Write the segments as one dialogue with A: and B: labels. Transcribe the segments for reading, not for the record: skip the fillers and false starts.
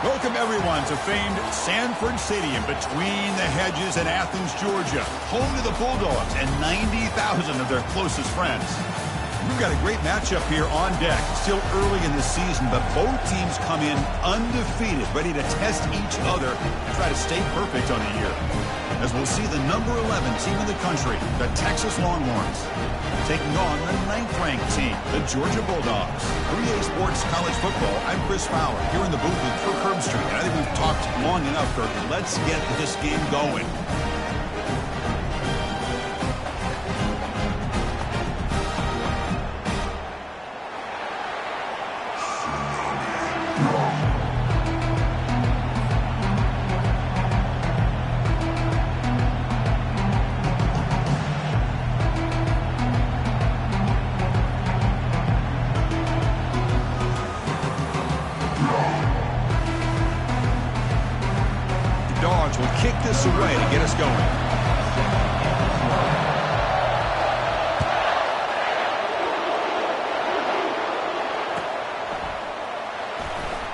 A: Welcome, everyone, to famed Sanford Stadium between the hedges in Athens, Georgia, home to the Bulldogs and 90,000 of their closest friends. We've got a great matchup here on deck. Still early in the season, but both teams come in undefeated, ready to test each other and try to stay perfect on the year. As we'll see the number 11 team in the country, the Texas Longhorns, taking on the 9th-ranked team, the Georgia Bulldogs. 3A Sports College Football, I'm Chris Fowler, here in the booth with Kirk Herbstreit. And I think we've talked long enough, Kirk. Let's get this game going. Will kick this away to get us going.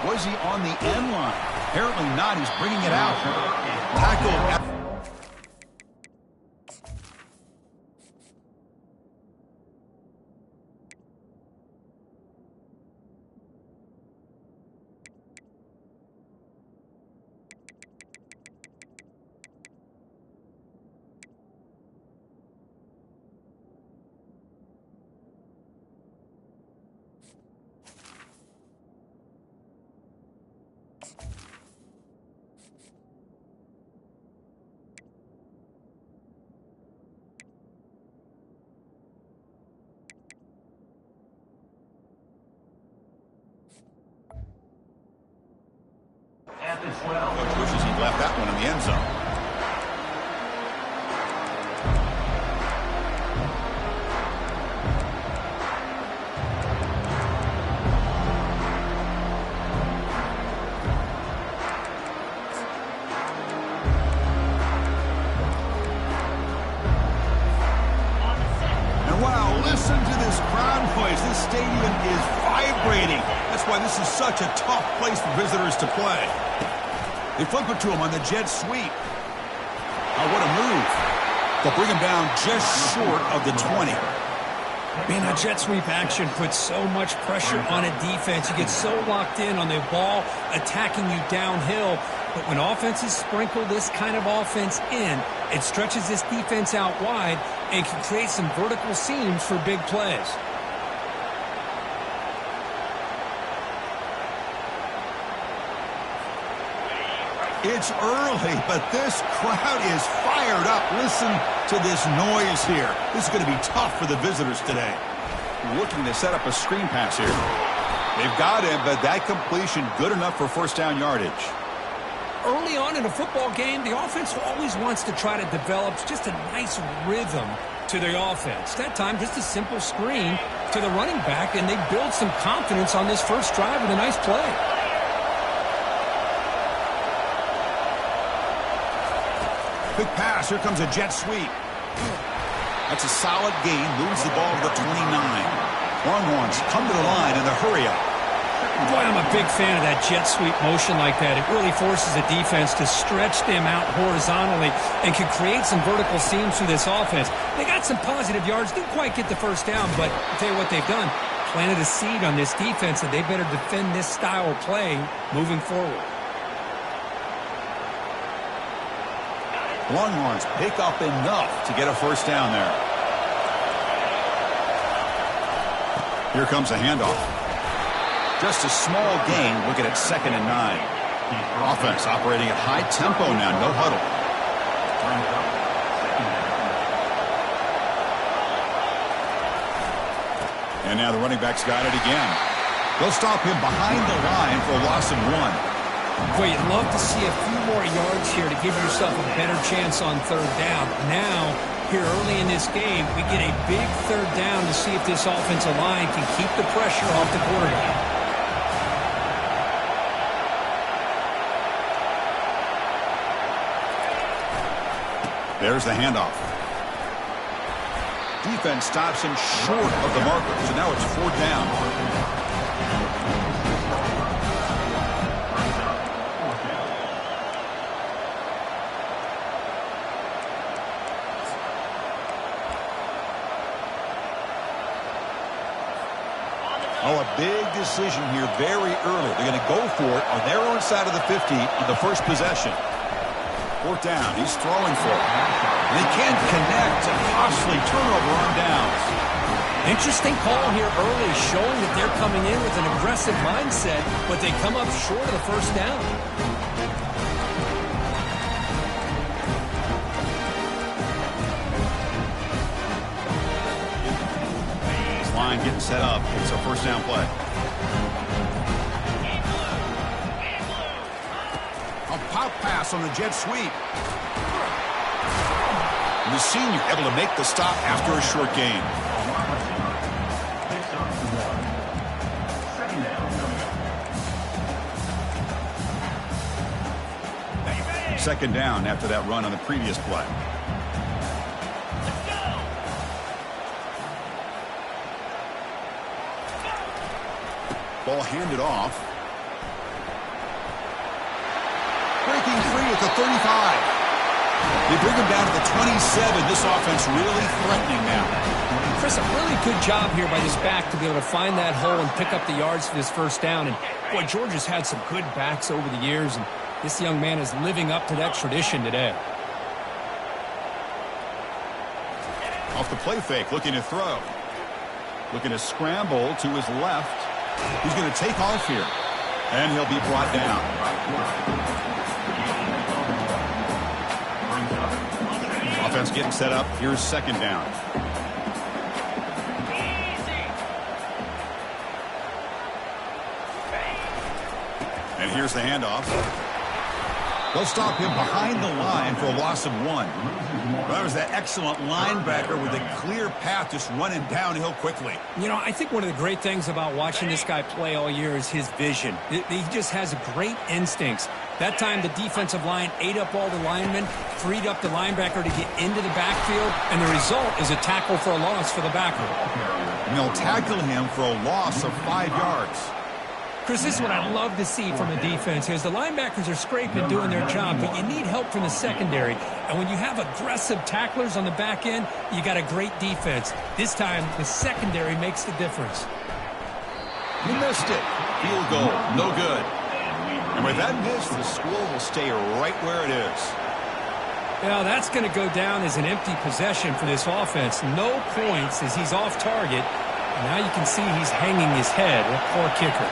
A: Was he on the end line? Apparently not. He's bringing it out. Tackle. Coach wishes he'd left that one in the end zone. And wow, listen to this crowd noise. This stadium is vibrating. That's why this is such a tough place for visitors to play. They flip it to him on the jet sweep. Oh, what a move. They'll bring him down just short of the 20.
B: Man, that jet sweep action puts so much pressure on a defense. You get so locked in on the ball attacking you downhill. But when offenses sprinkle this kind of offense in, it stretches this defense out wide and can create some vertical seams for big plays.
A: It's early, but this crowd is fired up. Listen to this noise here. This is going to be tough for the visitors today. Looking to set up a screen pass here. They've got him, but that completion good enough for first down yardage.
B: Early on in a football game, the offense always wants to try to develop just a nice rhythm to their offense. That time, just a simple screen to the running back, and they build some confidence on this first drive with a nice play.
A: Quick pass. Here comes a jet sweep. That's a solid gain. Moves the ball to the 29. Longhorns come to the line in the hurry-up.
B: Boy, I'm a big fan of that jet sweep motion like that. It really forces a defense to stretch them out horizontally and can create some vertical seams through this offense. They got some positive yards. Didn't quite get the first down, but I'll tell you what they've done. Planted a seed on this defense, and they better defend this style of play moving forward.
A: Longhorns pick up enough to get a first down there. Here comes a handoff. Just a small gain. Looking at 2nd and 9. Offense operating at high tempo now. No huddle. And now the running back's got it again. They'll stop him behind the line for a loss of 1.
B: Boy, you'd love to see a few more yards here to give yourself a better chance on third down. Now, here early in this game, we get a big third down to see if this offensive line can keep the pressure off the quarterback.
A: There's the handoff. Defense stops him short of the marker, so now it's 4th down. big decision here very early. They're going to go for it on their own side of the 50 on the first possession. Fourth down. He's throwing for it. And they can't connect. A costly turnover on downs.
B: Interesting call here early, showing that they're coming in with an aggressive mindset, but they come up short of the first down.
A: Line getting set up. It's a first down play. A pop pass on the jet sweep. And the senior able to make the stop after a short gain. Second down after that run on the previous play. Ball handed off. Breaking free at the 35. They bring him down to the 27. This offense really threatening now.
B: Chris, a really good job here by this back to be able to find that hole and pick up the yards for this first down. And, boy, Georgia's had some good backs over the years, and this young man is living up to that tradition today.
A: Off the play fake, looking to throw. Looking to scramble to his left. He's going to take off here. And he'll be brought down. Offense getting set up. Here's second down. And here's the handoff. They'll stop him behind the line for a loss of 1. Well, that was that excellent linebacker with a clear path just running downhill quickly.
B: You know, I think one of the great things about watching this guy play all year is his vision. He just has great instincts. That time the defensive line ate up all the linemen, freed up the linebacker to get into the backfield, and the result is a tackle for a loss for the backer.
A: And they'll tackle him for a loss of 5 yards.
B: Chris, this is what I love to see from a defense is the linebackers are scraping, doing their job, but you need help from the secondary. And when you have aggressive tacklers on the back end, you got a great defense. This time, the secondary makes the difference.
A: He missed it. Field goal, no good. And with that miss, the score will stay right where it is.
B: Well, that's going to go down as an empty possession for this offense. No points as he's off target. And now you can see he's hanging his head. What a poor kicker.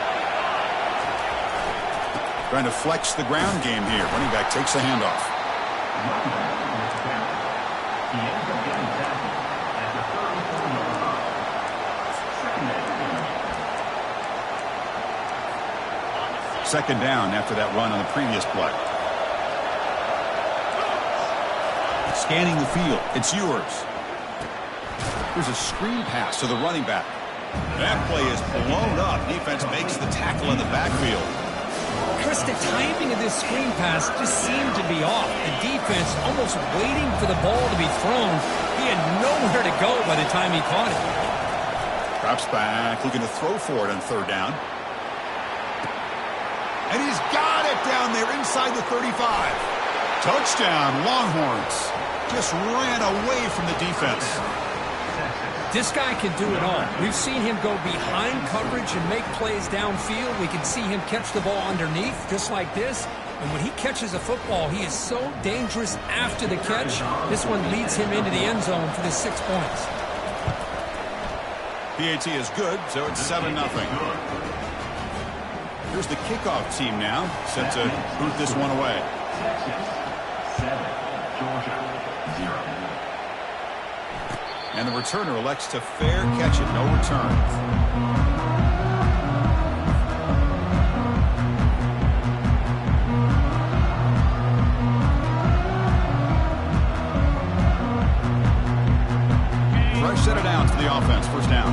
A: Trying to flex the ground game here. Running back takes the handoff. Second down after that run on the previous play. Scanning the field. It's yours. There's a screen pass to the running back. That play is blown up. Defense makes the tackle in the backfield.
B: Chris, the timing of this screen pass just seemed to be off. The defense almost waiting for the ball to be thrown. He had nowhere to go by the time he caught it.
A: Drops back, looking to throw for it on third down. And he's got it down there inside the 35. Touchdown, Longhorns. Just ran away from the defense.
B: This guy can do it all. We've seen him go behind coverage and make plays downfield. We can see him catch the ball underneath, just like this. And when he catches a football, he is so dangerous after the catch. This one leads him into the end zone for the 6 points.
A: PAT is good, so it's 7-0. Here's the kickoff team now, set to boot this one away.
C: Texas, 7, Georgia, 0.
A: And the returner elects to fair catch it, no return. Fresh set of downs for the offense, first down.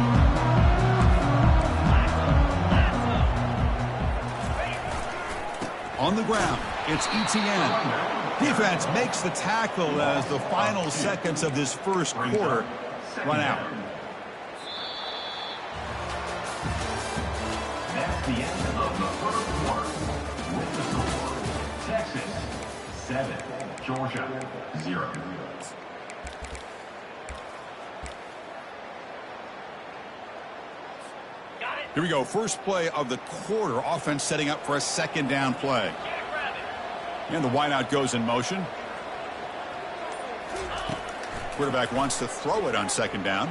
A: On the ground, it's ETN. Defense makes the tackle as the final seconds of this first quarter run out.
C: That's the end of the first quarter. With the score, Texas 7, Georgia 0. Got it.
A: Here we go. First play of the quarter. Offense setting up for a second down play. And the wideout goes in motion. Quarterback wants to throw it on second down.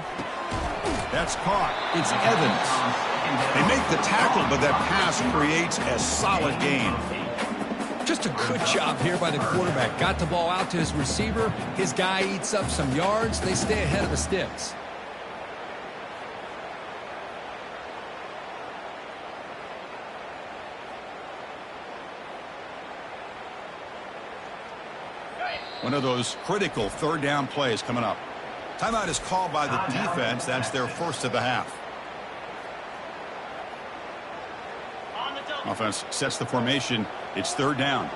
A: That's caught. It's Evans. They make the tackle, but that pass creates a solid gain.
B: Just a good job here by the quarterback. Got the ball out to his receiver. His guy eats up some yards. They stay ahead of the sticks.
A: One of those critical third down plays coming up. Timeout is called by the defense. That's their first of the half. Offense sets the formation. It's third down.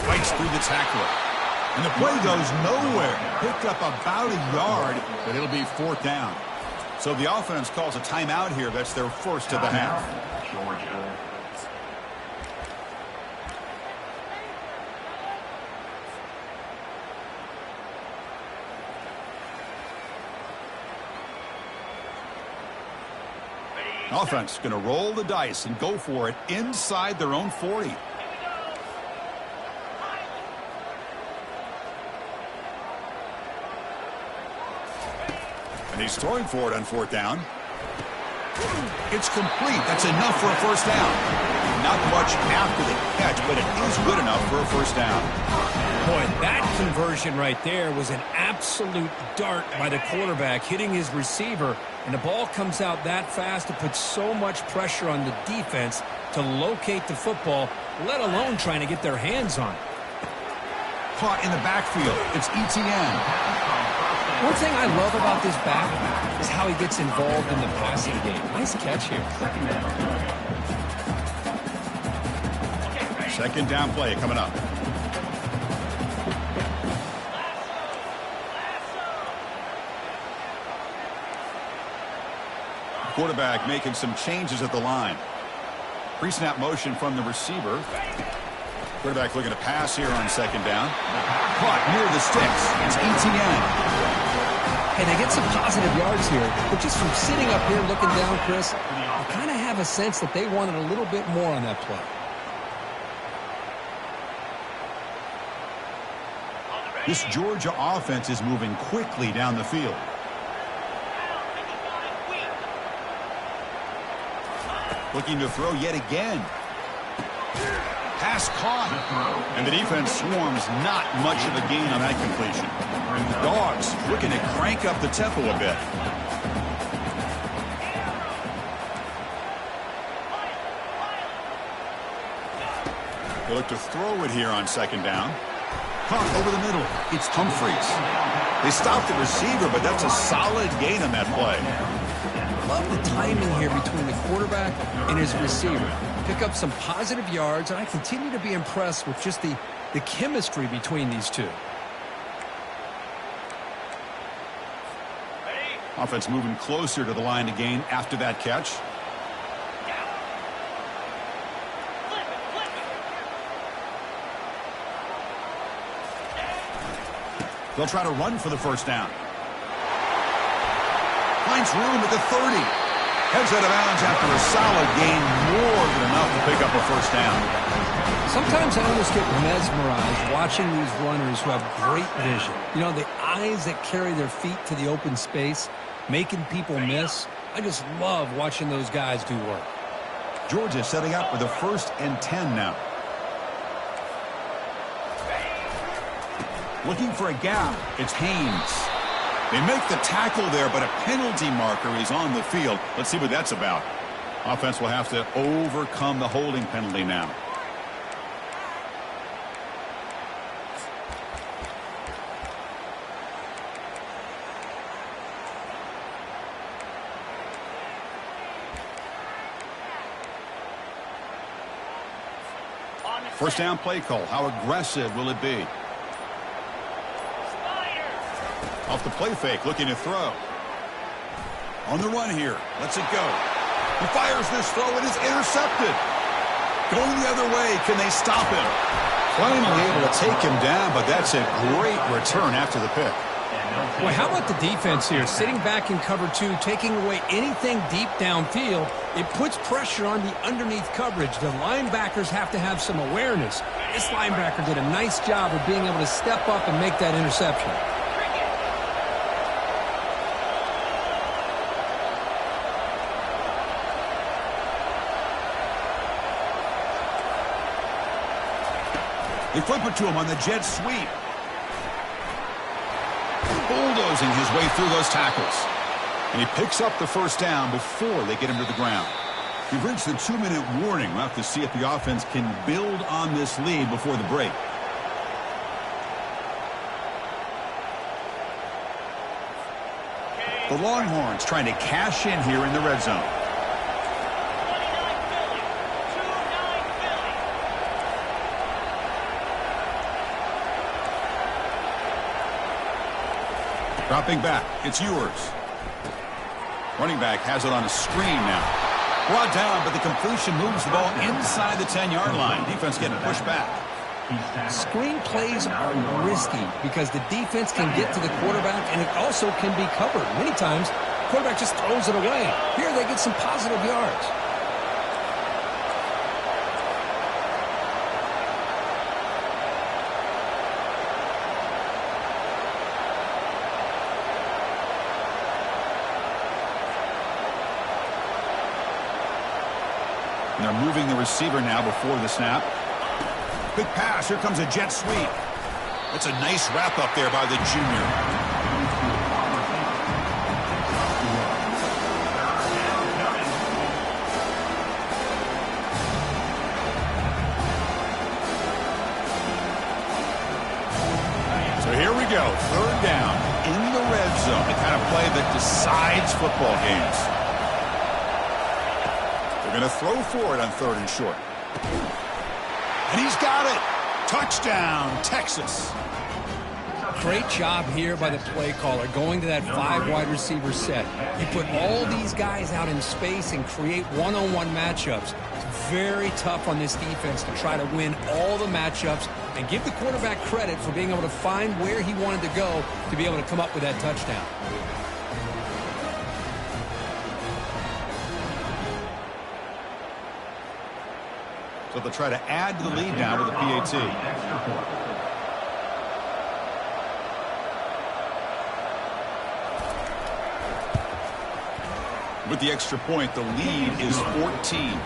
A: Fights through the tackler. And the play goes nowhere. Picked up about a yard, but it'll be fourth down. So the offense calls a timeout here. That's their first of the half.
C: Georgia.
A: Offense going to roll the dice and go for it inside their own 40. And he's throwing for it on fourth down. It's complete. That's enough for a first down. Not much after the catch, but it is good enough for a first down.
B: Boy, that conversion right there was an absolute dart by the quarterback, hitting his receiver, and the ball comes out that fast. It puts so much pressure on the defense to locate the football, let alone trying to get their hands on it.
A: Caught in the backfield. It's ETN.
B: One thing I love about this back is how he gets involved in the passing game. Nice catch here.
A: Second down play coming up. Quarterback making some changes at the line. Pre-snap motion from the receiver. Quarterback looking to pass here on second down. Caught near the sticks. It's ETN.
B: Hey, they get some positive yards here, but just from sitting up here looking down, Chris, I kind of have a sense that they wanted a little bit more on that play.
A: This Georgia offense is moving quickly down the field. Looking to throw yet again. Pass caught. And the defense swarms not much of a gain on that completion. The Dogs looking to crank up the tempo a bit. They look to throw it here on second down. Caught over the middle. It's Humphreys. They stopped the receiver, but that's a solid gain on that play.
B: Love the timing here between the quarterback and his receiver. Pick up some positive yards, and I continue to be impressed with just the chemistry between these two.
A: Offense moving closer to the line to gain after that catch. They'll try to run for the first down. Finds room at the 30. Heads out of bounds after a solid gain, more than enough to pick up a first down.
B: Sometimes I almost get mesmerized watching these runners who have great vision. You know, the eyes that carry their feet to the open space, making people miss. I just love watching those guys do work.
A: Georgia setting up with a 1st and 10 now. Looking for a gap. It's Haynes. They make the tackle there, but a penalty marker is on the field. Let's see what that's about. Offense will have to overcome the holding penalty now. First down play call. How aggressive will it be? Off the play fake, looking to throw. On the run here. Lets it go. He fires this throw. It is intercepted. Going the other way. Can they stop him? Finally able to take him down, but that's a great return after the pick.
B: Well, how about the defense here? Sitting back in cover 2, taking away anything deep downfield. It puts pressure on the underneath coverage. The linebackers have to have some awareness. This linebacker did a nice job of being able to step up and make that interception.
A: They flip it to him on the jet sweep. Bulldozing his way through those tackles. And he picks up the first down before they get him to the ground. We've reached the 2-minute warning. We'll have to see if the offense can build on this lead before the break. The Longhorns trying to cash in here in the red zone. Dropping back, it's yours. Running back has it on a screen now. Brought down, but the completion moves the ball inside the 10-yard line. Defense getting pushed back.
B: Screen plays are risky because the defense can get to the quarterback, and it also can be covered. Many times, the quarterback just throws it away. Here they get some positive yards.
A: And they're moving the receiver now before the snap. Big pass. Here comes a jet sweep. That's a nice wrap up there by the junior. So here we go. Third down in the red zone. The kind of play that decides football games. They're going to throw for it on 3rd and short. And he's got it. Touchdown, Texas.
B: Great job here by the play caller, going to that 5 wide receiver set. You put all these guys out in space and create one-on-one matchups. It's very tough on this defense to try to win all the matchups and give the quarterback credit for being able to find where he wanted to go to be able to come up with that touchdown.
A: So they'll try to add to the lead now with the PAT. With the extra point, the lead is 14.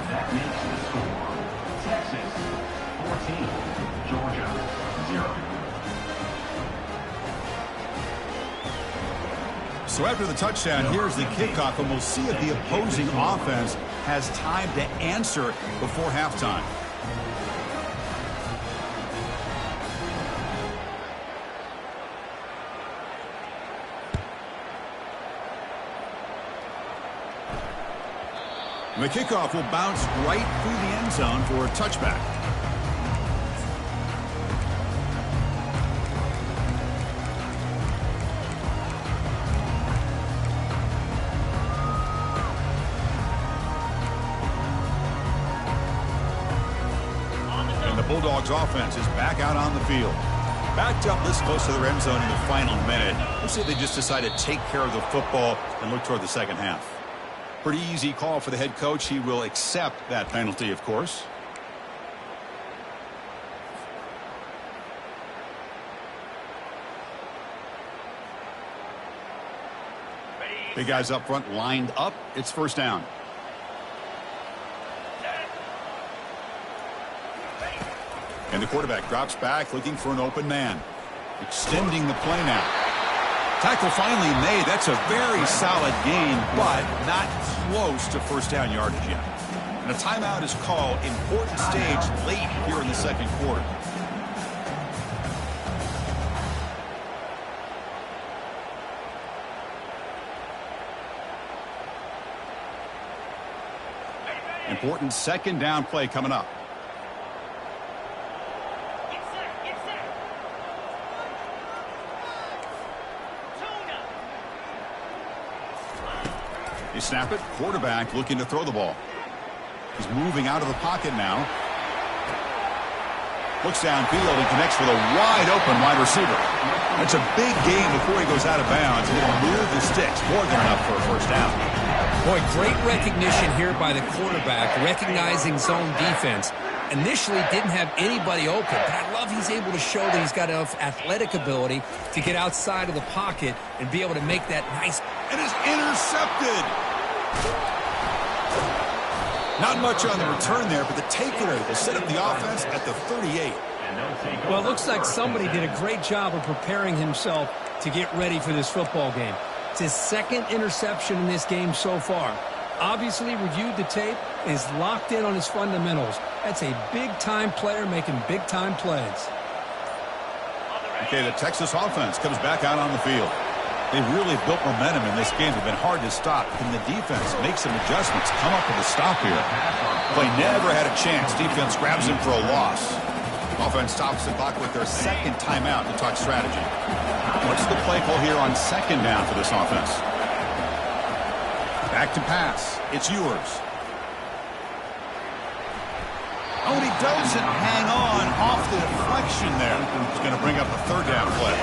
C: That makes the score Texas 14, Georgia 0.
A: So after the touchdown, here's the kickoff, and we'll see if the opposing offense has time to answer before halftime. And the kickoff will bounce right through the end zone for a touchback. Bulldogs offense is back out on the field. Backed up this close to the end zone in the final minute. Looks like they just decided to take care of the football and look toward the second half. Pretty easy call for the head coach. He will accept that penalty, of course. Big guys up front lined up. It's first down. And the quarterback drops back looking for an open man. Extending the play now. Tackle finally made. That's a very solid gain, but not close to first down yardage yet. And a timeout is called. Important stage late here in the second quarter. Important second down play coming up. You snap it. Quarterback looking to throw the ball. He's moving out of the pocket now. Looks downfield and connects with a wide-open wide receiver. It's a big gain before he goes out of bounds. He'll move the sticks, more than enough for a first down.
B: Boy, great recognition here by the quarterback, recognizing zone defense. Initially didn't have anybody open, but I love he's able to show that he's got enough athletic ability to get outside of the pocket and be able to make that nice.
A: And is intercepted. Not much on the return there, but the takeaway will set up the offense at the 38.
B: Well, it looks like somebody did a great job of preparing himself to get ready for this football game. It's his second interception in this game so far. Obviously reviewed the tape and is locked in on his fundamentals. That's a big-time player making big-time plays.
A: Okay, the Texas offense comes back out on the field. They've really built momentum in this game. They've been hard to stop. Can the defense make some adjustments, come up with a stop here? Play never had a chance. Defense grabs him for a loss. Offense stops the clock with their second timeout to talk strategy. What's the play call here on second down for this offense? Back to pass. It's yours. Oh, and he doesn't hang on off the deflection there. He's going to bring up a third down play.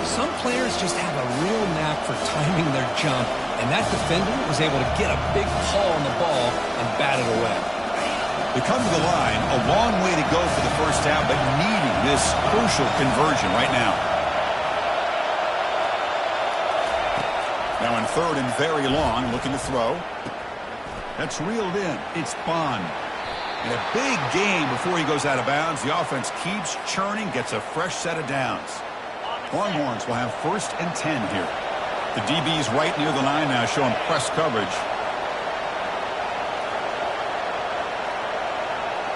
B: Some players just have a real knack for timing their jump, and that defender was able to get a big haul on the ball and bat it away.
A: They come to the line, a long way to go for the first down, but needing this crucial conversion right now. Now in third and very long, looking to throw. That's reeled in. It's Bond. And a big gain before he goes out of bounds. The offense keeps churning, gets a fresh set of downs. Longhorns will have 1st and 10 here. The DB's right near the line now, showing press coverage.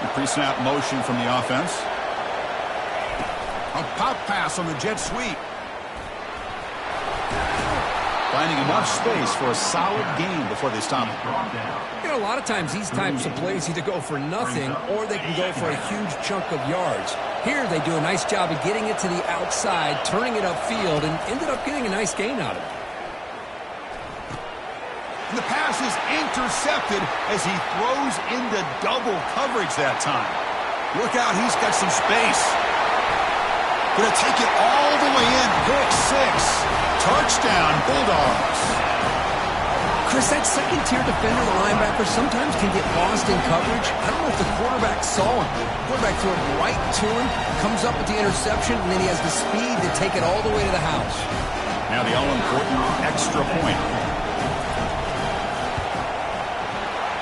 A: The pre-snap motion from the offense. A pop pass on the jet sweep. Finding enough space for a solid gain before they stop it.
B: You know, a lot of times these types of plays either go for nothing or they can go for a huge chunk of yards. Here they do a nice job of getting it to the outside, turning it upfield, and ended up getting a nice gain out of it.
A: And the pass is intercepted as he throws into double coverage that time. Look out, he's got some space. Going to take it all the way in. Pick 6. Touchdown, Bulldogs.
B: Chris, that second-tier defender, the linebacker, sometimes can get lost in coverage. I don't know if the quarterback saw him. The quarterback threw it right to him, comes up with the interception, and then he has the speed to take it all the way to the house.
A: Now the all-important extra point.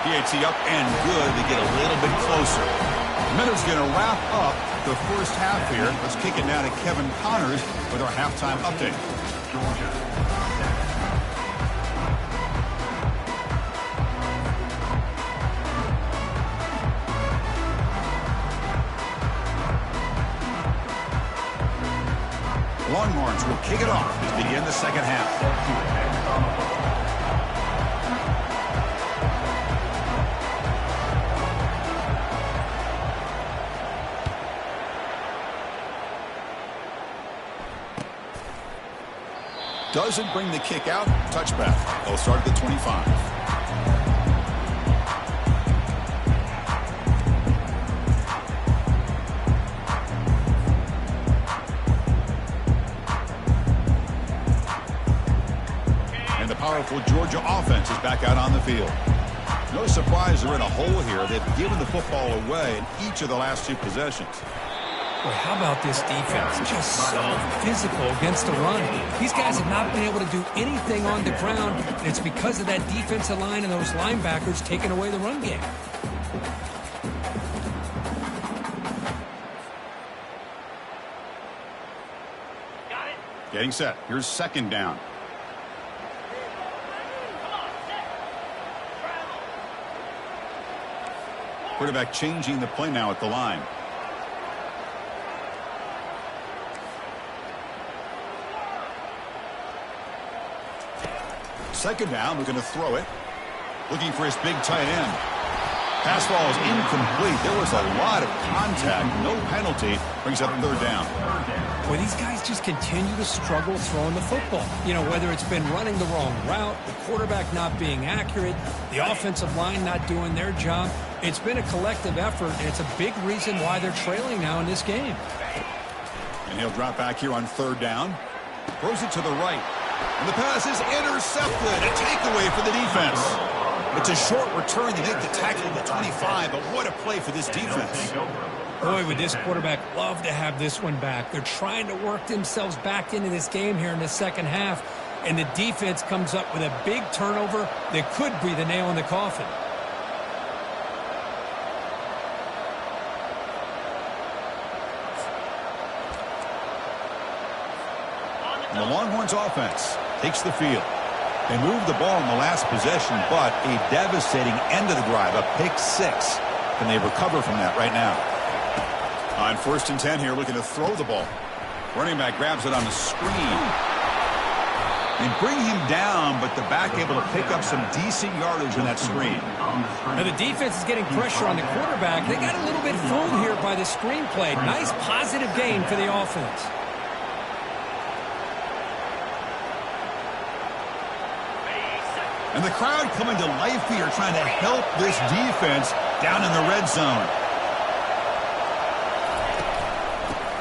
A: PAT up and good to get a little bit closer. Minutes going to wrap up the first half here. Let's kick it now to Kevin Connors with our halftime update.
C: Georgia.
A: Longhorns will kick it off to begin the second half. Doesn't bring the kick out. Touchback. They'll start at the 25. And the powerful Georgia offense is back out on the field. No surprise they're in a hole here. They've given the football away in each of the last 2 possessions.
B: Boy, how about this defense? Just so physical against the run. These guys have not been able to do anything on the ground, and it's because of that defensive line and those linebackers taking away the run game.
C: Got it.
A: Getting set. Here's second down. Quarterback changing the play now at the line. Second down, we're going to throw it. Looking for his big tight end. Pass ball is incomplete. There was a lot of contact. No penalty. Brings up third down.
B: Well, these guys just continue to struggle throwing the football. You know, whether it's been running the wrong route, the quarterback not being accurate, the offensive line not doing their job. It's been a collective effort, and it's a big reason why they're trailing now in this game.
A: And he'll drop back here on third down. Throws it to the right. And the pass is intercepted. A takeaway for the defense. It's a short return. They make the tackle at the 25, but what a play for this defense.
B: Boy, would this quarterback love to have this one back. They're trying to work themselves back into this game here in the second half, and the defense comes up with a big turnover that could be the nail in the coffin.
A: And the Longhorns offense takes the field. They moved the ball in the last possession, but a devastating end of the drive, a pick six. Can they recover from that right now? On 1st and 10 here, looking to throw the ball. Running back grabs it on the screen. They bring him down, but the back able to pick up some decent yardage on that screen.
B: Now the defense is getting pressure on the quarterback. They got a little bit fooled here by the screen play. Nice positive gain for the offense.
A: And the crowd coming to life here, trying to help this defense down in the red zone.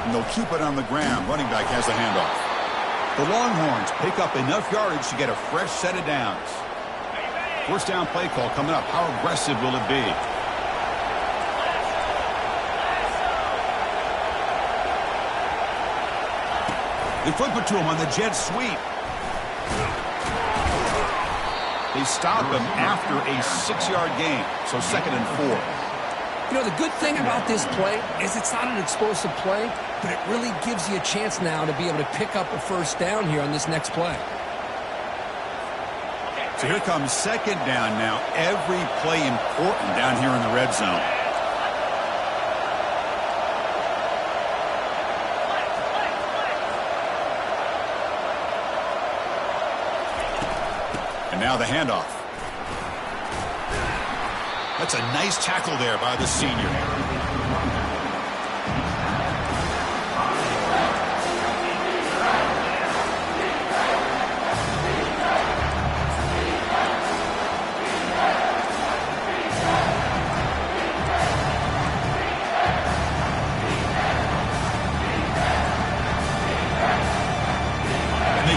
A: And they'll keep it on the ground. Running back has the handoff. The Longhorns pick up enough yardage to get a fresh set of downs. First down play call coming up. How aggressive will it be? They flip it to him on the jet sweep. They stop him after a 6-yard gain, so 2nd and 4.
B: You know, the good thing about this play is it's not an explosive play, but it really gives you a chance now to be able to pick up a first down here on this next play.
A: So here comes 2nd down now. Every play important down here in the red zone. And now the handoff. That's a nice tackle there by the senior.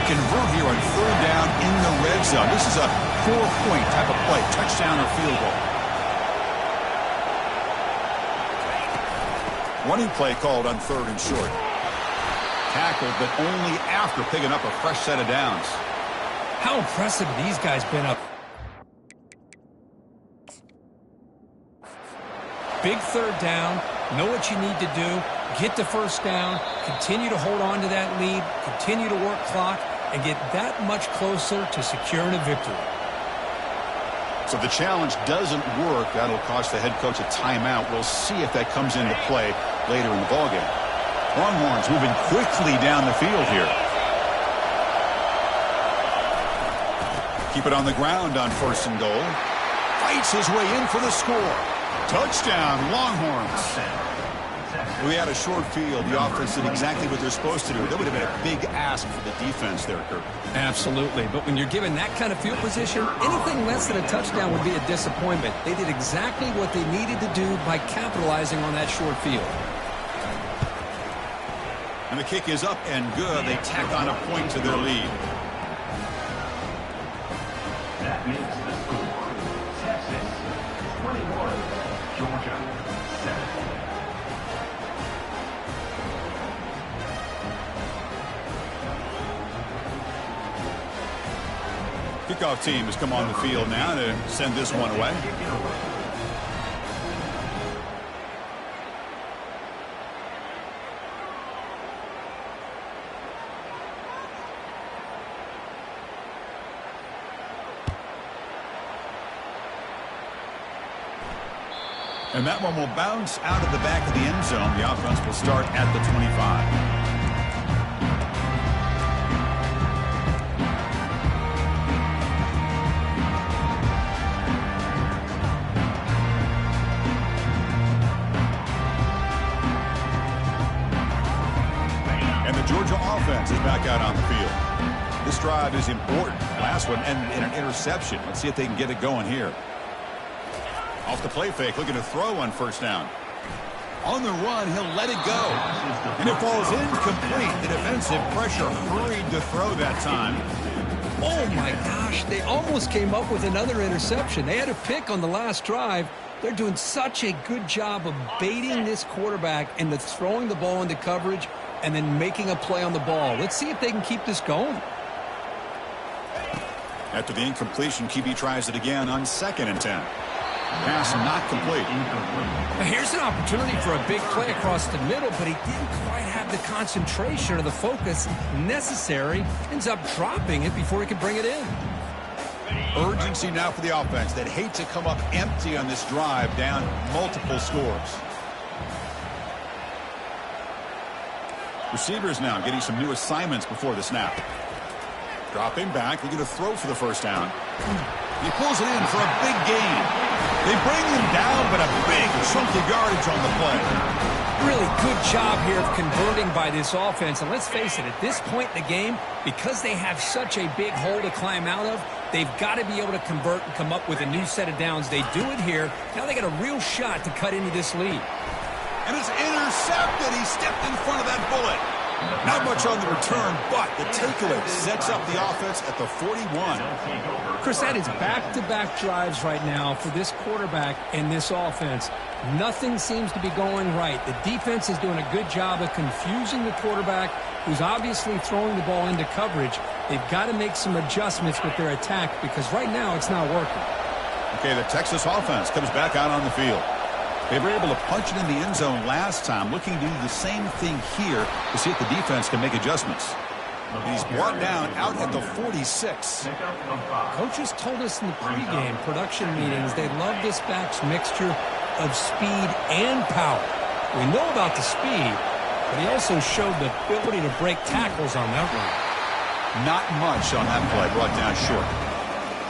A: Convert here on 3rd down in the red zone. This is a 4-point type of play, touchdown or field goal. Running play called on 3rd and short. Tackled, but only after picking up a fresh set of downs.
B: How impressive have these guys been up? Big 3rd down. Know what you need to do. Get the first down. Continue to hold on to that lead. Continue to work clock. And get that much closer to securing a victory.
A: So if the challenge doesn't work, that'll cost the head coach a timeout. We'll see if that comes into play later in the ballgame. Longhorns moving quickly down the field here. Keep it on the ground on 1st and goal. Fights his way in for the score. Touchdown, Longhorns. We had a short field. The offense did exactly what they're supposed to do. That would have been a big ask for the defense there, Kirk.
B: Absolutely. But when you're given that kind of field position, anything less than a touchdown would be a disappointment. They did exactly what they needed to do by capitalizing on that short field.
A: And the kick is up and good. They tack on a point to their lead.
C: That makes the score. Texas 21, Georgia 7.
A: Kickoff team has come on the field now to send this one away. And that one will bounce out of the back of the end zone. The offense will start at the 25. Georgia offense is back out on the field. This drive is important. Last one ended in an interception. Let's see if they can get it going here. Off the play fake, looking to throw on first down. On the run, he'll let it go. And it falls incomplete. The defensive pressure hurried to throw that time.
B: Oh, my gosh. They almost came up with another interception. They had a pick on the last drive. They're doing such a good job of baiting this quarterback into throwing the ball into coverage and then making a play on the ball. Let's see if they can keep this going.
A: After the incompletion, QB tries it again on 2nd and 10. Pass not complete.
B: Now here's an opportunity for a big play across the middle, but he didn't quite have the concentration or the focus necessary. Ends up dropping it before he could bring it in.
A: Urgency now for the offense. They'd hate to come up empty on this drive, down multiple scores. Receivers now getting some new assignments before the snap. Dropping back, looking to throw for the first down. He pulls it in for a big gain. They bring him down, but a big chunk of yardage on the play.
B: Really good job here of converting by this offense. And let's face it, at this point in the game, because they have such a big hole to climb out of, they've got to be able to convert and come up with a new set of downs. They do it here. Now they got a real shot to cut into this lead.
A: And it's intercepted. He stepped in front of that bullet. Not much on the return, but the takeaway sets up the offense at the 41.
B: Chris, that is back-to-back drives right now for this quarterback and this offense. Nothing seems to be going right. The defense is doing a good job of confusing the quarterback, who's obviously throwing the ball into coverage. They've got to make some adjustments with their attack because right now it's not working.
A: Okay, the Texas offense comes back out on the field. They were able to punch it in the end zone last time, looking to do the same thing here to see if the defense can make adjustments. He's brought down out at the 46.
B: Coaches told us in the pregame production meetings they love this back's mixture of speed and power. We know about the speed, but he also showed the ability to break tackles on that run.
A: Not much on that play, brought down short.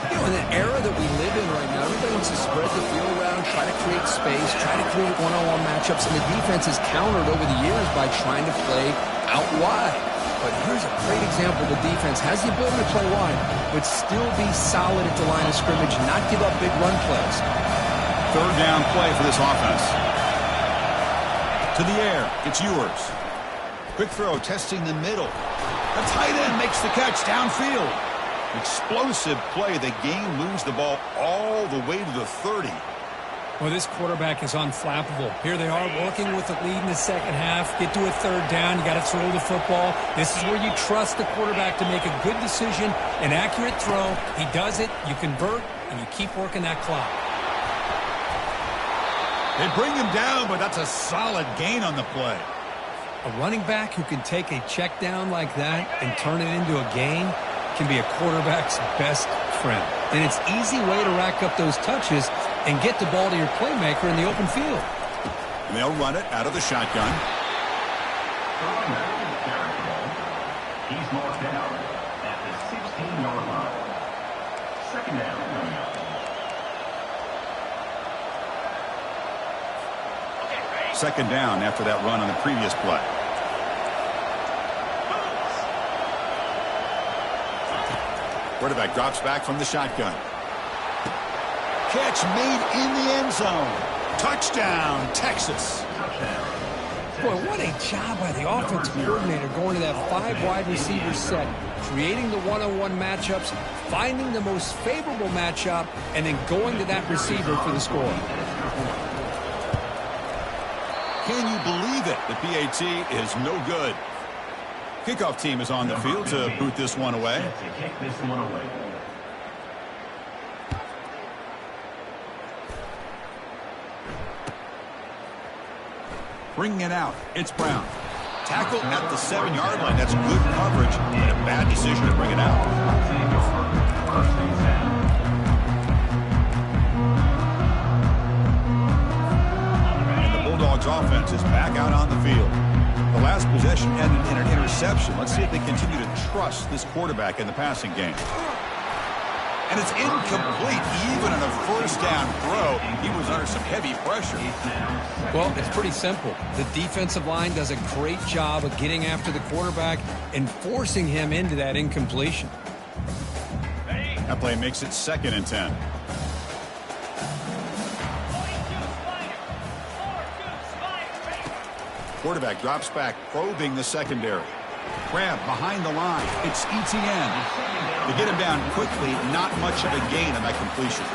B: You know, in the era that we live in right now, everybody wants to spread the field around, try to create space, try to create one-on-one matchups, and the defense has countered over the years by trying to play out wide. But here's a great example. The defense has the ability to play wide, but still be solid at the line of scrimmage and not give up big run plays.
A: Third down play for this offense. To the air, it's yours. Quick throw, testing the middle. The tight end makes the catch downfield. Explosive play. The game moves the ball all the way to the 30.
B: Well, this quarterback is unflappable. Here they are working with the lead in the second half. Get to a third down. You got to throw the football. This is where you trust the quarterback to make a good decision, an accurate throw. He does it. You convert, and you keep working that clock.
A: They bring him down, but that's a solid gain on the play.
B: A running back who can take a check down like that and turn it into a gain can be a quarterback's best friend. And it's an easy way to rack up those touches and get the ball to your playmaker in the open field.
A: And they'll run it out of the shotgun.
C: He's marked down at the 16-yard line. Second down.
A: Second down after that run on the previous play. Quarterback drops back from the shotgun. Catch made in the end zone. Touchdown, Texas.
B: Boy, what a job by the offensive coordinator going to that 5 wide receiver set, creating the one-on-one matchups, finding the most favorable matchup, and then going to that receiver for the score.
A: Can you believe it? The PAT is no good. Kickoff team is on the field to boot this one away.
C: To kick this one away.
A: Bringing it out, it's Brown. Tackle at the 7-yard line. That's good coverage, and a bad decision to bring it out. And the Bulldogs offense is back out on the field. The last possession ended in an interception. Let's see if they continue to trust this quarterback in the passing game. And it's incomplete. Even on a first down throw, he was under some heavy pressure.
B: Well, it's pretty simple. The defensive line does a great job of getting after the quarterback and forcing him into that incompletion.
A: That play makes it 2nd and 10. Quarterback drops back, probing the secondary. Grab behind the line. It's Etienne. They get him down quickly, not much of a gain on that completion.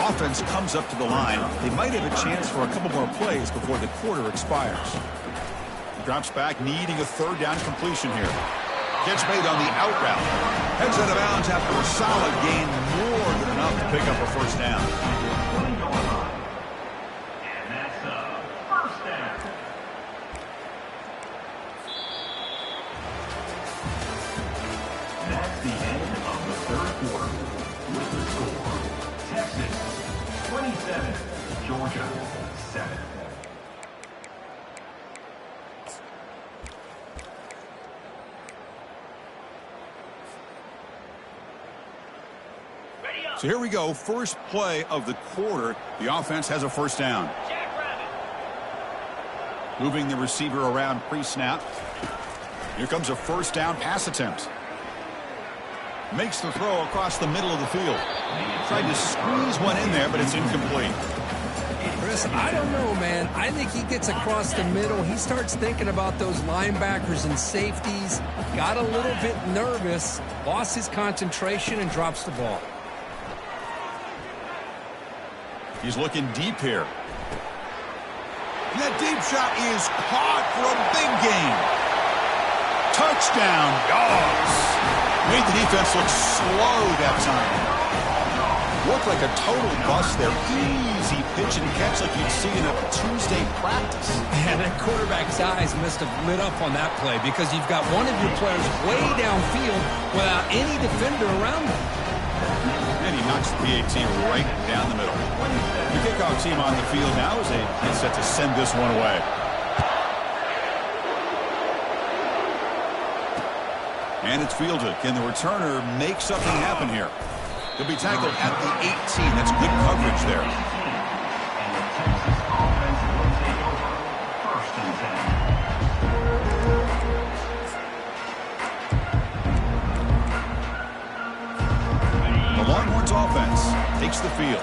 A: Offense comes up to the line. They might have a chance for a couple more plays before the quarter expires. Drops back, needing a 3rd down completion here. Catch made on the out route. Heads out of bounds after a solid gain, more than enough to pick up a 1st down.
C: And that's a 1st down. That's the end of the 3rd quarter. With the score, Texas 27, Georgia 7.
A: So here we go. First play of the quarter. The offense has a 1st down. Moving the receiver around pre-snap. Here comes a 1st down pass attempt. Makes the throw across the middle of the field. Tried to squeeze one in there, but it's incomplete.
B: Chris, I don't know, man. I think he gets across the middle. He starts thinking about those linebackers and safeties. Got a little bit nervous. Lost his concentration and drops the ball.
A: He's looking deep here. And that deep shot is caught for a big gain. Touchdown, Dogs. Made the defense look slow that time. Looked like a total bust there. Easy pitch and catch like you'd see in a Tuesday practice.
B: And that quarterback's eyes must have lit up on that play because you've got one of your players way downfield without any defender around him.
A: And he knocks the PAT right down the middle. The kickoff team on the field now as they get set to send this one away. And it's fielded. Can the returner make something happen here? He'll be tackled at the 18. That's good coverage there.
C: And the Texas offense will take over 1st and 10.
A: The Longhorns offense takes the field.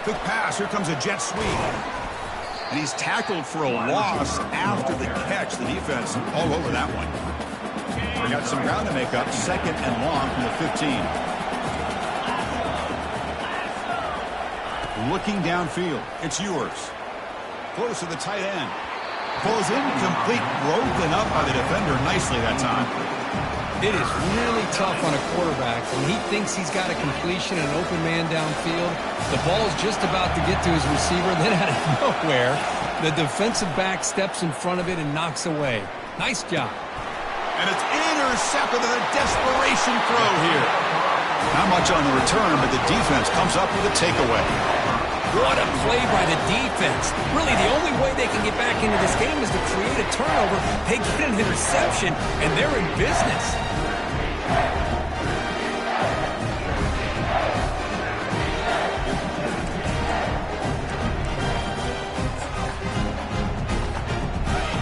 A: Quick pass. Here comes a jet sweep. And he's tackled for a loss after the catch. The defense all over that one. They got some ground to make up. 2nd and long from the 15. Looking downfield. It's yours. Close to the tight end. Falls incomplete. Broken up by the defender nicely that time.
B: It is really tough on a quarterback when he thinks he's got a completion and an open man downfield. The ball's just about to get to his receiver, and then out of nowhere, the defensive back steps in front of it and knocks away. Nice job.
A: And it's intercepted in a desperation throw here. Not much on the return, but the defense comes up with a takeaway.
B: What a play by the defense. Really, the only way they can get back into this game is to create a turnover. They get an interception, and they're in business.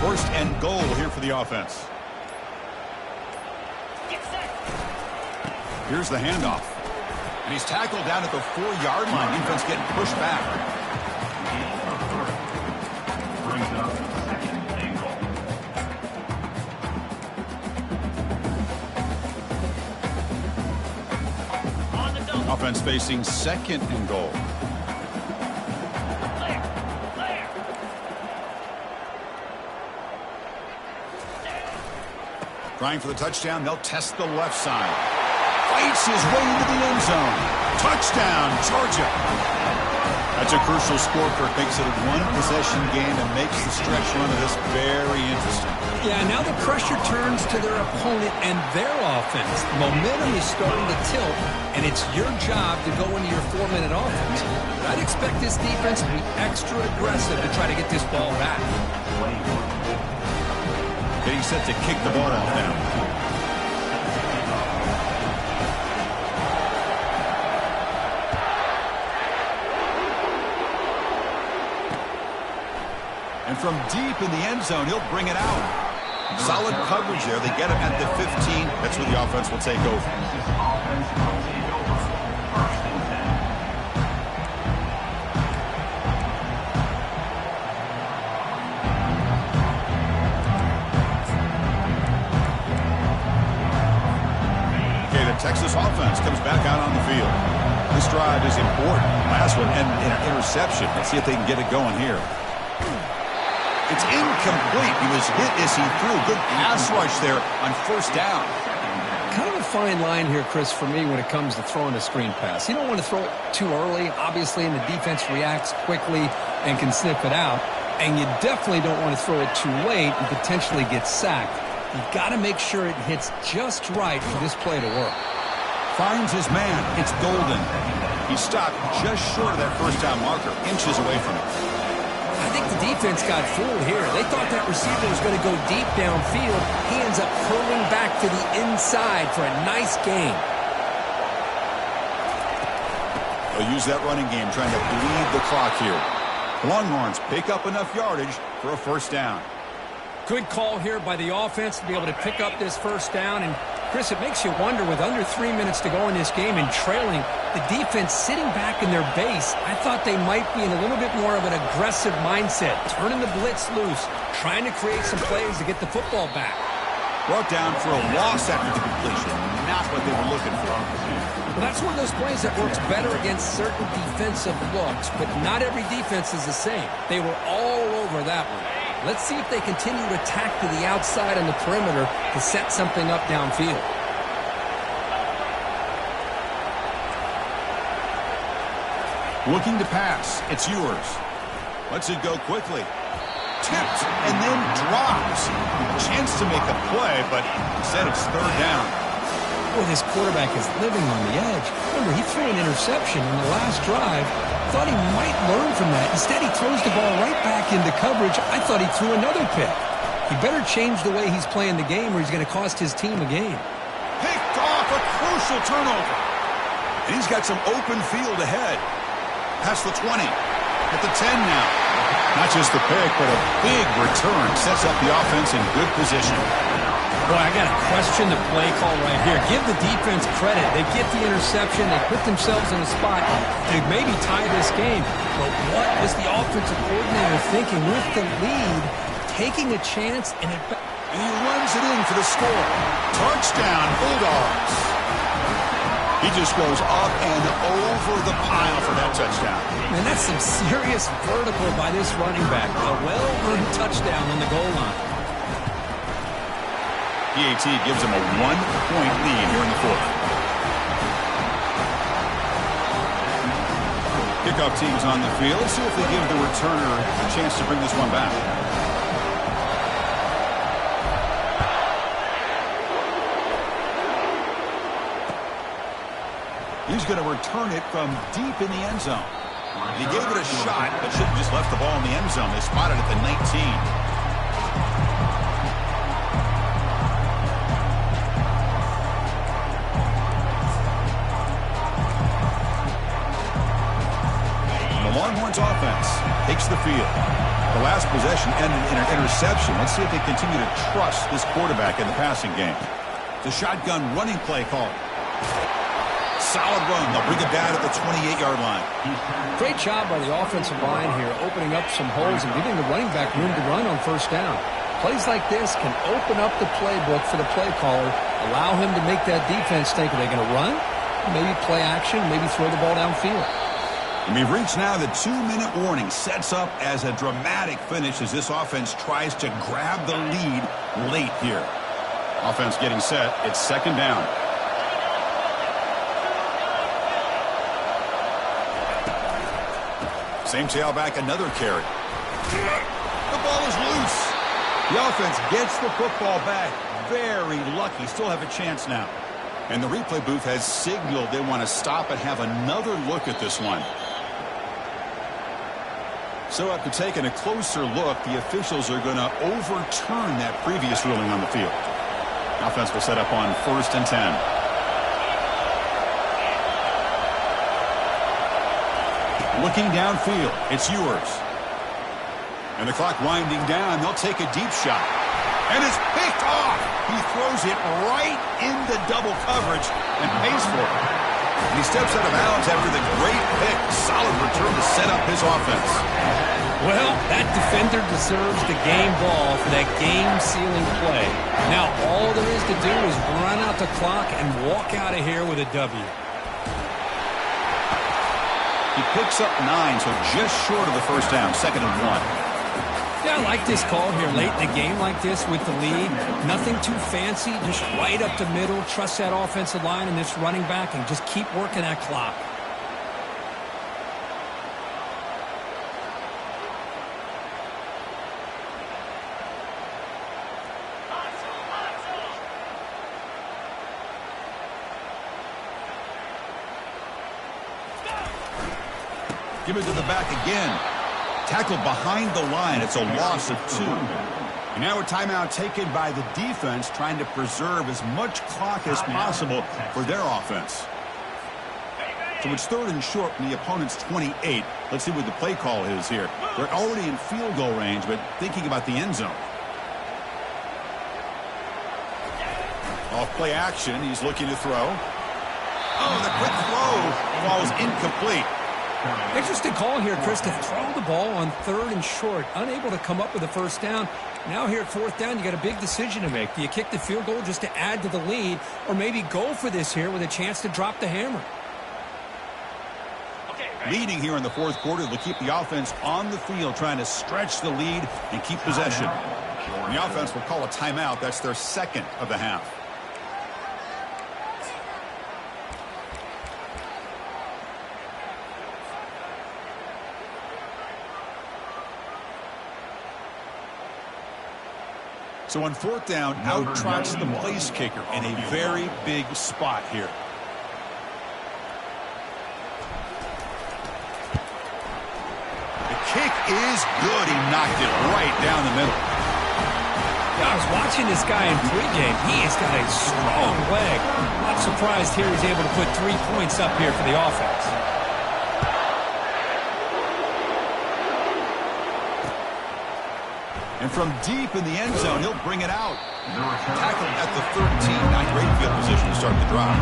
A: First and goal here for the offense. Here's the handoff. And he's tackled down at the 4-yard line. Defense getting pushed back.
C: Brings up 2nd and goal.
A: Offense facing 2nd and goal. Trying for the touchdown. They'll test the left side. Fights his way into the end zone. Touchdown, Georgia. That's a crucial score for it. Makes it a one-possession game and makes the stretch run of this very interesting.
B: Yeah, now the pressure turns to their opponent and their offense. Momentum is starting to tilt, and it's your job to go into your 4-minute offense. But I'd expect this defense to be extra aggressive to try to get this ball back.
A: Getting set to kick the ball off now. And from deep in the end zone, he'll bring it out. Solid coverage there. They get him at the 15. That's where the offense will take over. Okay, the Texas offense comes back out on the field. This drive is important. Last one ended in an interception. Let's see if they can get it going here. It's incomplete. He was hit as he threw. Good pass rush there on first down.
B: Kind of a fine line here, Chris, for me when it comes to throwing a screen pass. You don't want to throw it too early, obviously, and the defense reacts quickly and can sniff it out. And you definitely don't want to throw it too late and potentially get sacked. You've got to make sure it hits just right for this play to work.
A: Finds his man. It's Golden. He stopped just short of that first down marker, inches away from it.
B: I think the defense got fooled here. They thought that receiver was going to go deep downfield. He ends up curling back to the inside for a nice gain.
A: They'll use that running game, trying to bleed the clock here. The Longhorns pick up enough yardage for a first down.
B: Good call here by the offense to be able to pick up this first down. And, Chris, it makes you wonder, with under 3 minutes to go in this game and trailing, the defense sitting back in their base, I thought they might be in a little bit more of an aggressive mindset, turning the blitz loose, trying to create some plays to get the football back.
A: Brought down for a loss after the completion. Not what they were looking for.
B: Well, that's one of those plays that works better against certain defensive looks, but not every defense is the same. They were all over that one. Let's see if they continue to attack to the outside on the perimeter to set something up downfield.
A: Looking to pass. It's yours. Lets it go quickly. Tipped and then drops. A chance to make a play, but instead it's third down.
B: Boy, this quarterback is living on the edge. Remember, he threw an interception in the last drive. Thought he might learn from that. Instead, he throws the ball right back into coverage. I thought he threw another pick. He better change the way he's playing the game or he's going to cost his team a game.
A: Picked off, a crucial turnover. And he's got some open field ahead. Past the 20. At the 10 now. Not just the pick, but a big return. Sets up the offense in good position.
B: Boy, I got to question the play call right here. Give the defense credit. They get the interception. They put themselves in a spot to maybe tie this game. But what was the offensive coordinator thinking with the lead, taking a chance, and
A: he runs it in for the score. Touchdown, Bulldogs. He just goes up and over the pile for that touchdown.
B: Man, that's some serious vertical by this running back. A well-earned touchdown on the goal line.
A: PAT gives him a 1-point lead here in the fourth. Kickoff team's on the field. Let's see if they give the returner a chance to bring this one back. He's going to return it from deep in the end zone. He gave it a shot, but should have just left the ball in the end zone. They spotted it at the 19. Longhorns offense takes the field. The last possession ended in an interception. Let's see if they continue to trust this quarterback in the passing game. The shotgun running play call. Solid run. They'll bring it down at the 28-yard line.
B: Great job by the offensive line here, opening up some holes and giving the running back room to run on first down. Plays like this can open up the playbook for the play caller, allow him to make that defense think, are they going to run? Maybe play action, maybe throw the ball downfield.
A: And we've reached now the 2-minute warning. Sets up as a dramatic finish as this offense tries to grab the lead late here. Offense getting set. It's second down. Same tailback, another carry. The ball is loose. The offense gets the football back. Very lucky. Still have a chance now. And the replay booth has signaled they want to stop and have another look at this one. So after taking a closer look, the officials are going to overturn that previous ruling on the field. Offense will set up on 1st and 10. Looking downfield, it's yours. And the clock winding down, they'll take a deep shot. And it's picked off. He throws it right into double coverage and pays for it. And he steps out of bounds after the great pick. Solid return to set up his offense.
B: Well, that defender deserves the game ball for that game-sealing play. Now all there is to do is run out the clock and walk out of here with a W.
A: He picks up 9, so just short of the first down, 2nd and 1.
B: Yeah, I like this call here late in the game like this with the lead. Nothing too fancy, just right up the middle. Trust that offensive line and this running back and just keep working that clock.
A: Give it to the back again. Tackled behind the line. It's a loss of 2. And now a timeout taken by the defense, trying to preserve as much clock as possible for their offense. So it's 3rd and short from the opponent's 28. Let's see what the play call is here. They're already in field goal range, but thinking about the end zone. Off play action. He's looking to throw. Oh, the quick throw falls incomplete.
B: Interesting call here, Chris, to throw the ball on 3rd and short. Unable to come up with a first down. Now here at 4th down, you got a big decision to make. Do you kick the field goal just to add to the lead, or maybe go for this here with a chance to drop the hammer?
A: Leading here in the 4th quarter, they'll keep the offense on the field, trying to stretch the lead and keep possession. And the offense will call a timeout. That's their 2nd of the half. So on 4th down, out trots the place kicker in a very big spot here. The kick is good. He knocked it right down the middle.
B: Yeah, I was watching this guy in pregame. He has got a strong leg. Not surprised here he's able to put 3 points up here for the offense.
A: And from deep in the end zone, he'll bring it out. Tackled at the 13. Not great field position to start the drive.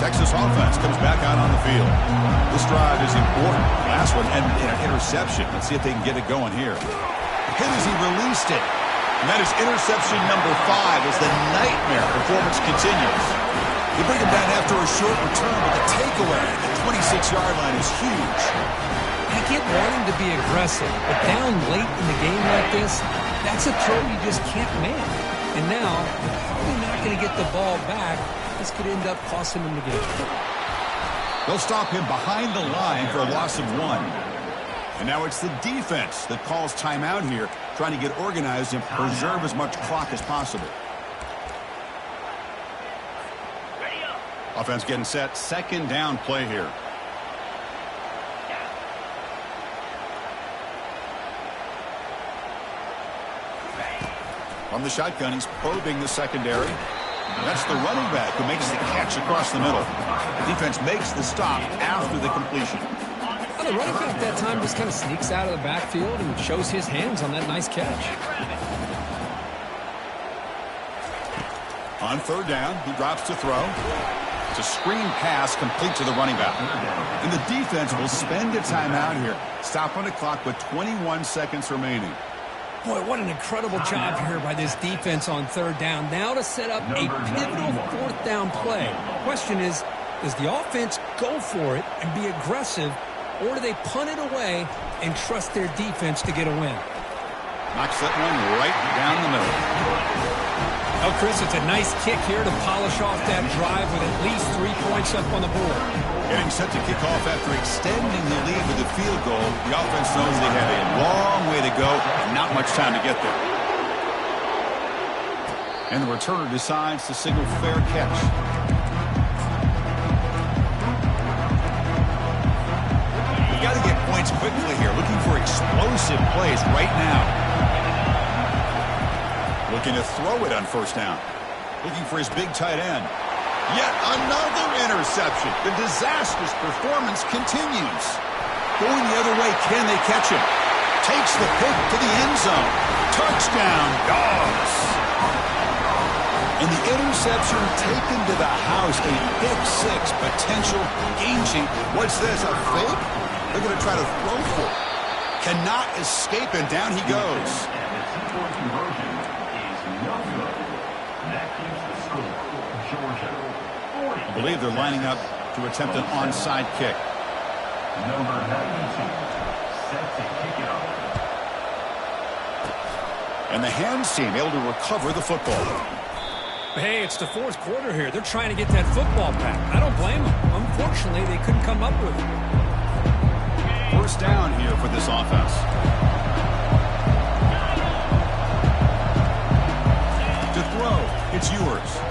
A: Texas offense comes back out on the field. This drive is important. Last one ended in an interception. Let's see if they can get it going here. Hit as he released it. And that is interception number 5 as the nightmare performance continues. They bring him down after a short return, but the takeaway at the 26-yard line is huge.
B: I get wanting to be aggressive, but down late in the game like this, that's a throw you just can't make. And now, you're probably not going to get the ball back. This could end up costing him the game.
A: They'll stop him behind the line for a loss of 1. And now it's the defense that calls timeout here, trying to get organized and preserve as much clock as possible. Offense getting set. 2nd down play here. From the shotgun, he's probing the secondary. That's the running back who makes the catch across the middle. The defense makes the stop after the completion.
B: Well, the running back that time just kind of sneaks out of the backfield and shows his hands on that nice catch.
A: On 3rd down, he drops to throw. It's a screen pass complete to the running back. And the defense will spend a timeout here. Stop on the clock with 21 seconds remaining.
B: Boy, what an incredible job here by this defense on 3rd down. Now to set up a pivotal 4th down play. Question is, does the offense go for it and be aggressive, or do they punt it away and trust their defense to get a win?
A: Knocks that one right down the middle.
B: Oh, Chris, it's a nice kick here to polish off that drive with at least 3 points up on the board.
A: Getting set to kick off after extending the lead with a field goal. The offense knows they have a long way to go and not much time to get there. And the returner decides to signal fair catch. You've got to get points quickly here. Looking for explosive plays right now. Looking to throw it on first down. Looking for his big tight end. Yet another interception. The disastrous performance continues. Going the other way, can they catch him? Takes the pick to the end zone. Touchdown, Dogs. And the interception taken to the house. A pick six potential game-changing. What's this, a fake? They're going to try to throw for it. Cannot escape, and down he goes. I believe they're lining up to attempt an onside kick.
C: Number 92, set to kick it off.
A: And the hands team able to recover the football.
B: Hey, it's the fourth quarter here. They're trying to get that football back. I don't blame them. Unfortunately, they couldn't come up with it.
A: First down here for this offense. To throw, it's yours.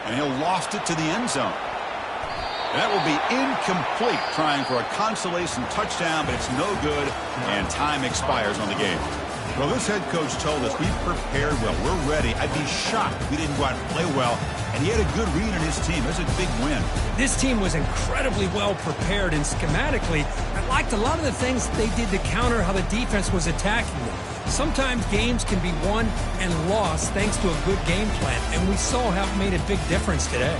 A: And he'll loft it to the end zone. And that will be incomplete, trying for a consolation touchdown, but it's no good, and time expires on the game. Well, this head coach told us we've prepared well. We're ready. I'd be shocked if we didn't go out and play well, and he had a good read on his team. That's a big win.
B: This team was incredibly well prepared, and schematically, I liked a lot of the things they did to counter how the defense was attacking them. Sometimes games can be won and lost thanks to a good game plan, and we saw how it made a big difference today.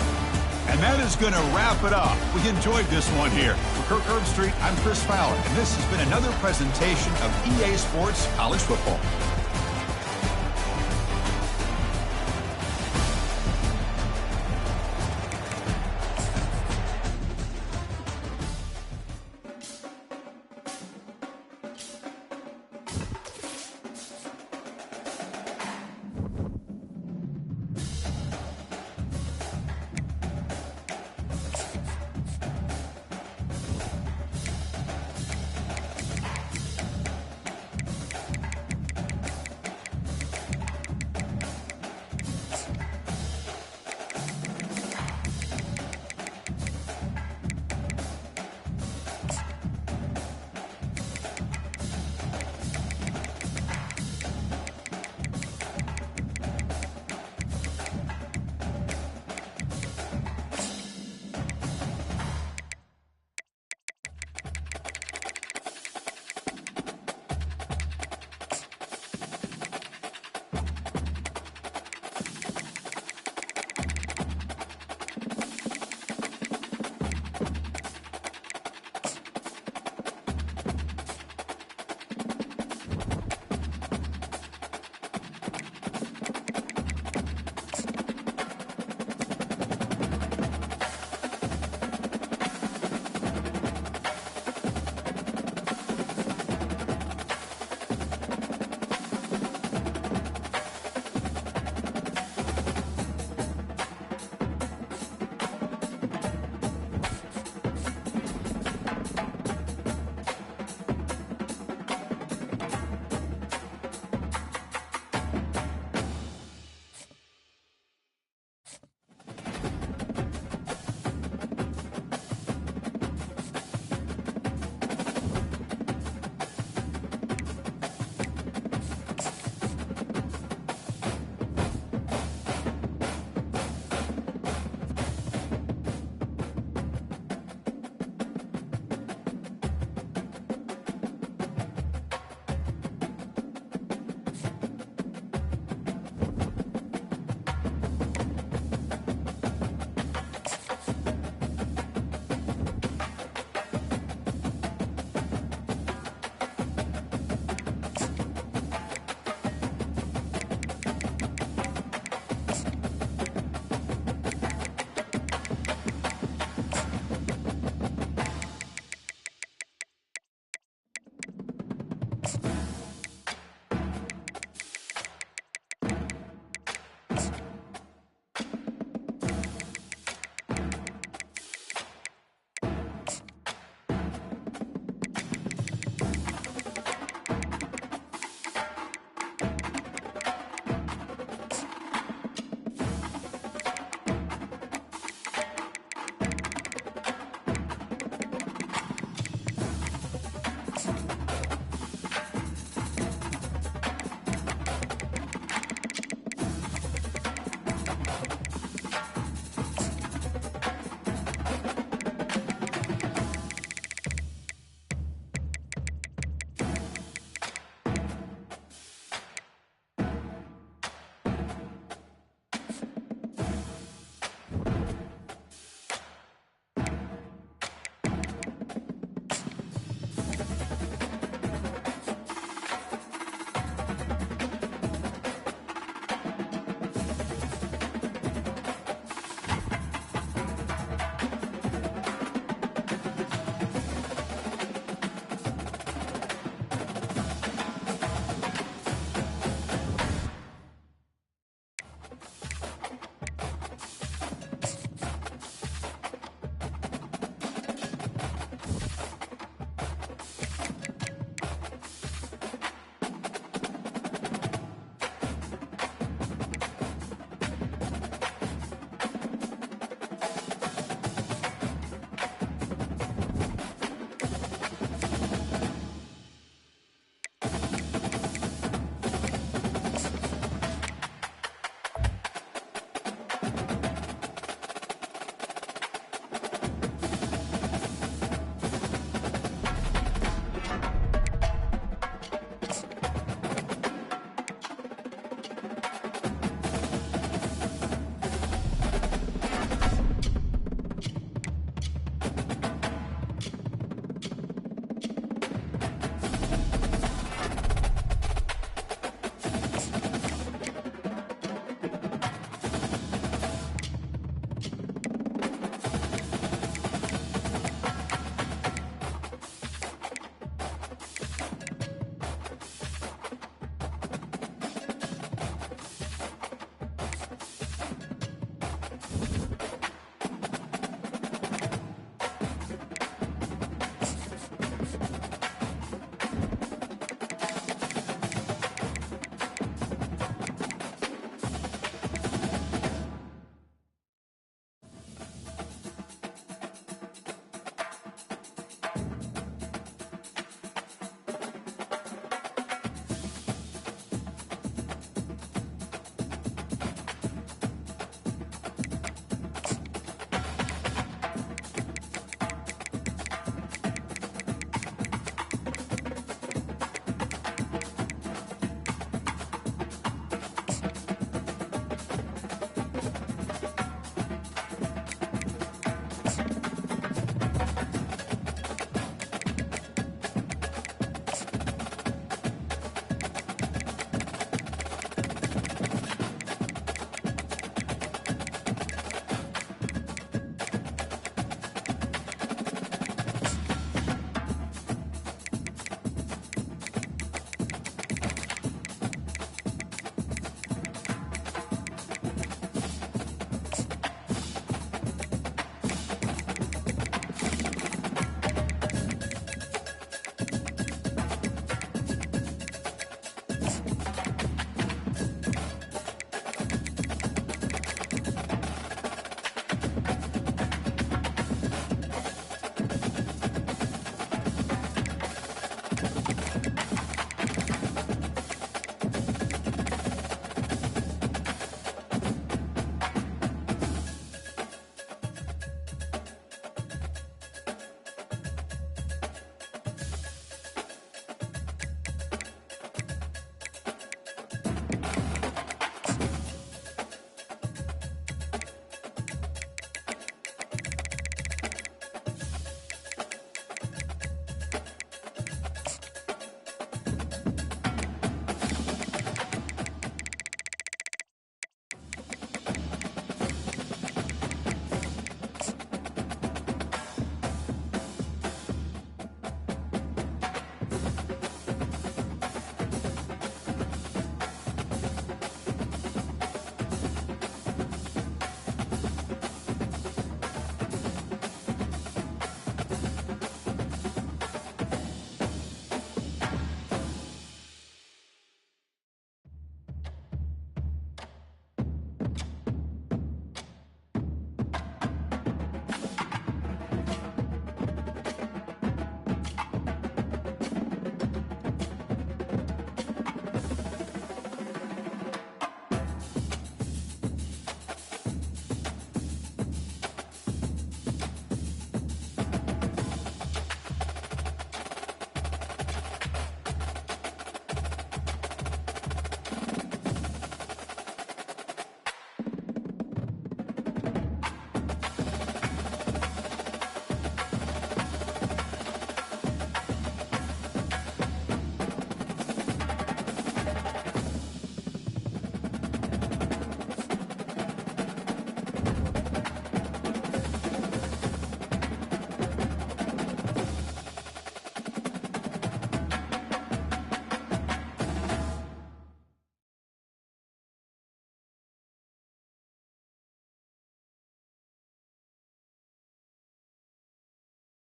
A: And that is going to wrap it up. We enjoyed this one here. For Kirk Herbstreit, I'm Chris Fowler, and this has been another presentation of EA Sports College Football.